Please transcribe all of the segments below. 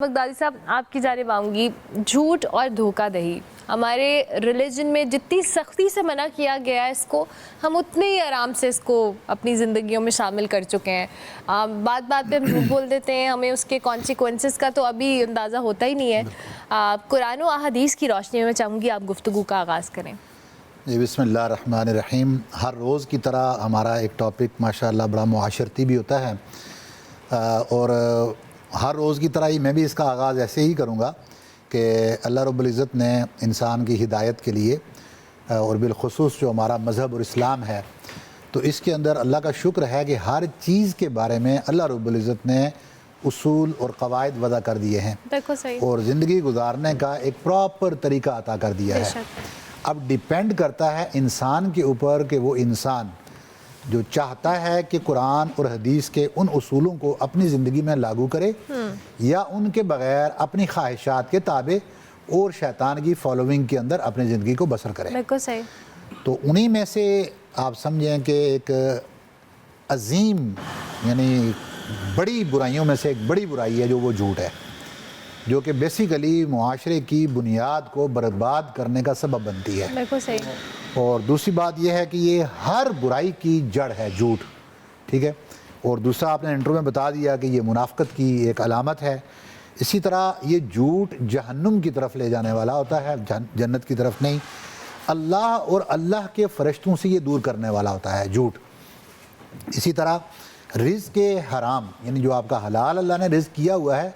بغدادی صاحب آپ کی جانب آؤں گی. جھوٹ اور دھوکہ دہی ہمارے ریلیجن میں جتنی سختی سے منع کیا گیا ہے اس کو، ہم اتنے ہی آرام سے اس کو اپنی زندگیوں میں شامل کر چکے ہیں. بات بات پہ ہم جھوٹ بول دیتے ہیں، ہمیں اس کے کانسیکوینسز کا تو ابھی اندازہ ہوتا ہی نہیں ہے. قرآن و احادیث کی روشنی میں چاہوں گی آپ گفتگو کا آغاز کریں. جی بسم اللہ الرحمن الرحیم. ہر روز کی طرح ہمارا ایک ٹاپک ماشاءاللہ بڑا معاشرتی بھی ہوتا ہے، اور ہر روز کی طرح ہی میں بھی اس کا آغاز ایسے ہی کروں گا کہ اللہ رب العزت نے انسان کی ہدایت کے لیے، اور بالخصوص جو ہمارا مذہب اور اسلام ہے، تو اس کے اندر اللہ کا شکر ہے کہ ہر چیز کے بارے میں اللہ رب العزت نے اصول اور قواعد وضع کر دیے ہیں، بالکل صحیح، اور زندگی گزارنے کا ایک پراپر طریقہ عطا کر دیا ہے. اب ڈیپینڈ کرتا ہے انسان کے اوپر کہ وہ انسان جو چاہتا ہے کہ قرآن اور حدیث کے ان اصولوں کو اپنی زندگی میں لاگو کرے، یا ان کے بغیر اپنی خواہشات کے تابع اور شیطان کی فالوونگ کے اندر اپنی زندگی کو بسر کرے. بالکل صحیح. تو انہی میں سے آپ سمجھیں کہ ایک عظیم یعنی بڑی برائیوں میں سے ایک بڑی برائی ہے جو وہ جھوٹ ہے، جو کہ بیسیکلی معاشرے کی بنیاد کو برباد کرنے کا سبب بنتی ہے. بالکل صحیح. اور دوسری بات یہ ہے کہ یہ ہر برائی کی جڑ ہے جھوٹ، ٹھیک ہے. اور دوسرا آپ نے انٹرو میں بتا دیا کہ یہ منافقت کی ایک علامت ہے. اسی طرح یہ جھوٹ جہنم کی طرف لے جانے والا ہوتا ہے، جنت کی طرف نہیں. اللہ اور اللہ کے فرشتوں سے یہ دور کرنے والا ہوتا ہے جھوٹ. اسی طرح رزق حرام یعنی جو آپ کا حلال اللہ نے رزق کیا ہوا ہے،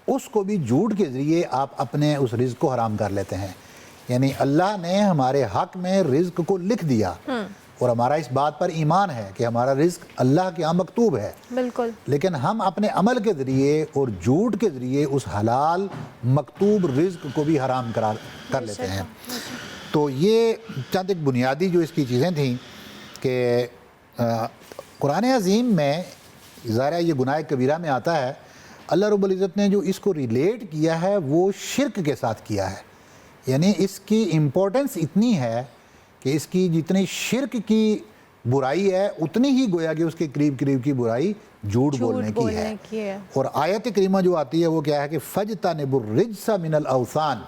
اس کو بھی جھوٹ کے ذریعے آپ اپنے اس رزق کو حرام کر لیتے ہیں. یعنی اللہ نے ہمارے حق میں رزق کو لکھ دیا، اور ہمارا اس بات پر ایمان ہے کہ ہمارا رزق اللہ کے ہاں مکتوب ہے. بالکل. لیکن ہم اپنے عمل کے ذریعے اور جھوٹ کے ذریعے اس حلال مکتوب رزق کو بھی حرام کر لیتے ہیں. تو یہ چند ایک بنیادی جو اس کی چیزیں تھیں کہ قرآن عظیم میں ظاہر ہے یہ گناہ کبیرہ میں آتا ہے. اللہ رب العزت نے جو اس کو ریلیٹ کیا ہے وہ شرک کے ساتھ کیا ہے. یعنی اس کی امپورٹنس اتنی ہے کہ اس کی جتنی شرک کی برائی ہے اتنی ہی گویا کہ اس کے قریب کی برائی جھوٹ بولنے کی ہے. اور آیت کریمہ جو آتی ہے وہ کیا ہے کہ فَاجْتَنِبُوا الرِّجْسَ مِنَ الْأَوْثَانِ،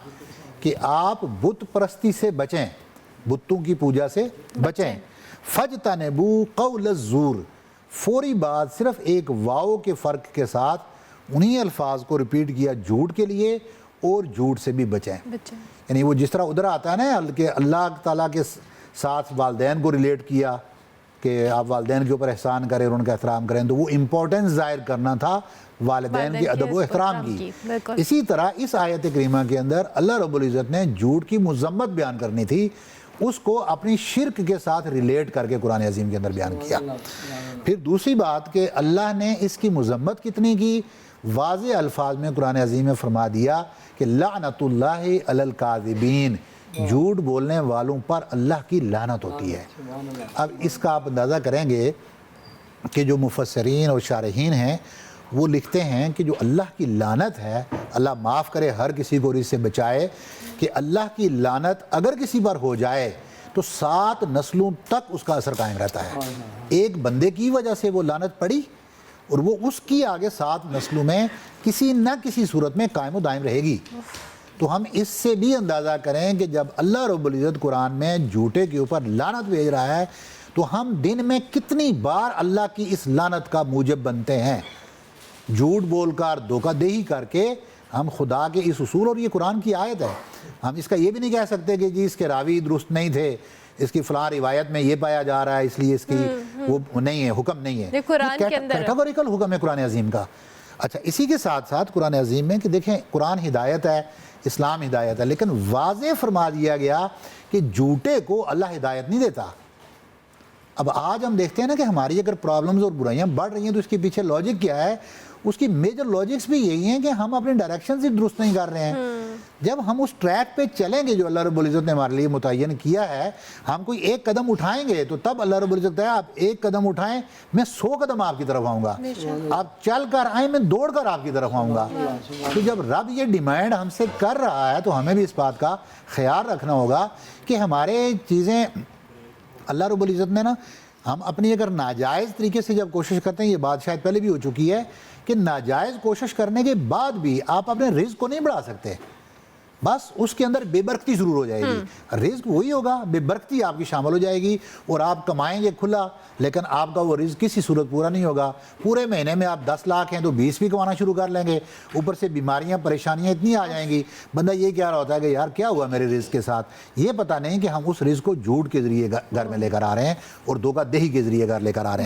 کہ آپ بت پرستی سے بچیں، بتوں کی پوجا سے بچیں. فَاجْتَنِبُوا قَوْلَ الزُّورِ، فوری بات صرف ایک واو کے فرق کے ساتھ انہی الفاظ کو ریپیٹ کیا جھوٹ کے لیے، اور جھوٹ سے بھی بچیں. یعنی وہ جس طرح ادھر آتا ہے نا کہ اللہ تعالیٰ کے ساتھ والدین کو ریلیٹ کیا کہ آپ والدین کے اوپر احسان کریں اور ان کا احترام کریں، تو وہ امپورٹنس ظاہر کرنا تھا والدین کے ادب و احترام کی. اسی طرح اس آیت کریمہ کے اندر اللہ رب العزت نے جھوٹ کی مذمت بیان کرنی تھی، اس کو اپنی شرک کے ساتھ ریلیٹ کر کے قرآن عظیم کے اندر بیان کیا. پھر دوسری بات کہ اللہ نے اس کی مذمت کتنی کی، واضح الفاظ میں قرآن عظیم میں فرما دیا کہ لعنت اللہ علی الکاذبین، جھوٹ بولنے والوں پر اللہ کی لعنت ہوتی ہے. اب اس کا آپ اندازہ کریں گے کہ جو مفسرین اور شارحین ہیں وہ لکھتے ہیں کہ جو اللہ کی لعنت ہے، اللہ معاف کرے ہر کسی کو اس سے بچائے، کہ اللہ کی لعنت اگر کسی پر ہو جائے تو 7 نسلوں تک اس کا اثر قائم رہتا ہے. ایک بندے کی وجہ سے وہ لعنت پڑی اور وہ اس کی آگے 7 نسلوں میں کسی نہ کسی صورت میں قائم و دائم رہے گی. تو ہم اس سے بھی اندازہ کریں کہ جب اللہ رب العزت قرآن میں جھوٹے کے اوپر لعنت بھیج رہا ہے تو ہم دن میں کتنی بار اللہ کی اس لعنت کا موجب بنتے ہیں. جھوٹ بول کر، دھوکہ دہی کر کے ہم خدا کے اس اصول، اور یہ قرآن کی آیت ہے، ہم اس کا یہ بھی نہیں کہہ سکتے کہ جی اس کے راوی درست نہیں تھے، اس کی فلاں روایت میں یہ پایا جا رہا ہے اس لیے اس کی وہ نہیں ہے، حکم نہیں ہے. قرآن کے اندر کیٹاگوریکل حکم ہے قرآن عظیم کا. اچھا، اسی کے ساتھ ساتھ قرآن عظیم میں کہ دیکھیں قرآن ہدایت ہے، اسلام ہدایت ہے، لیکن واضح فرما دیا گیا کہ جھوٹے کو اللہ ہدایت نہیں دیتا. اب آج ہم دیکھتے ہیں نا کہ ہماری اگر پرابلمز اور برائیاں بڑھ رہی ہیں تو اس کے پیچھے لاجک کیا ہے؟ اس کی میجر لاجکس بھی یہی ہیں کہ ہم اپنے ڈائریکشن سے درست نہیں کر رہے ہیں. جب ہم اس ٹریک پہ چلیں گے جو اللہ رب العزت نے ہمارے لیے متعین کیا ہے، ہم کوئی ایک قدم اٹھائیں گے تو تب اللہ رب العزت ہے آپ ایک قدم اٹھائیں میں 100 قدم آپ کی طرف آؤں گا، آپ چل کر آئیں میں دوڑ کر آپ کی طرف آؤں گا. تو جب رب یہ ڈیمانڈ ہم سے کر رہا ہے تو ہمیں بھی اس بات کا خیال رکھنا ہوگا کہ ہمارے چیزیں اللہ رب العزت نے نا، ہم اپنی اگر ناجائز طریقے سے جب کوشش کرتے ہیں، یہ بات شاید پہلے بھی ہو چکی ہے کہ ناجائز کوشش کرنے کے بعد بھی آپ اپنے رزق کو نہیں بڑھا سکتے، بس اس کے اندر بے برکتی ضرور ہو جائے گی، رزق وہی ہوگا، بے برکتی آپ کی شامل ہو جائے گی، اور آپ کمائیں گے کھلا لیکن آپ کا وہ رزق کسی صورت پورا نہیں ہوگا۔ پورے مہینے میں آپ 10 لاکھ ہیں تو 20 بھی کمانا شروع کر لیں گے، اوپر سے بیماریاں پریشانیاں اتنی آ جائیں گی، بندہ یہ کہہ رہا ہوتا ہے کہ یار کیا ہوا میرے رزق کے ساتھ، یہ پتہ نہیں کہ ہم اس رزق کو جھوٹ کے ذریعے گھر میں لے کر آ رہے ہیں اور دھوکہ دہی کے ذریعے گھر لے کر آ رہے ہیں۔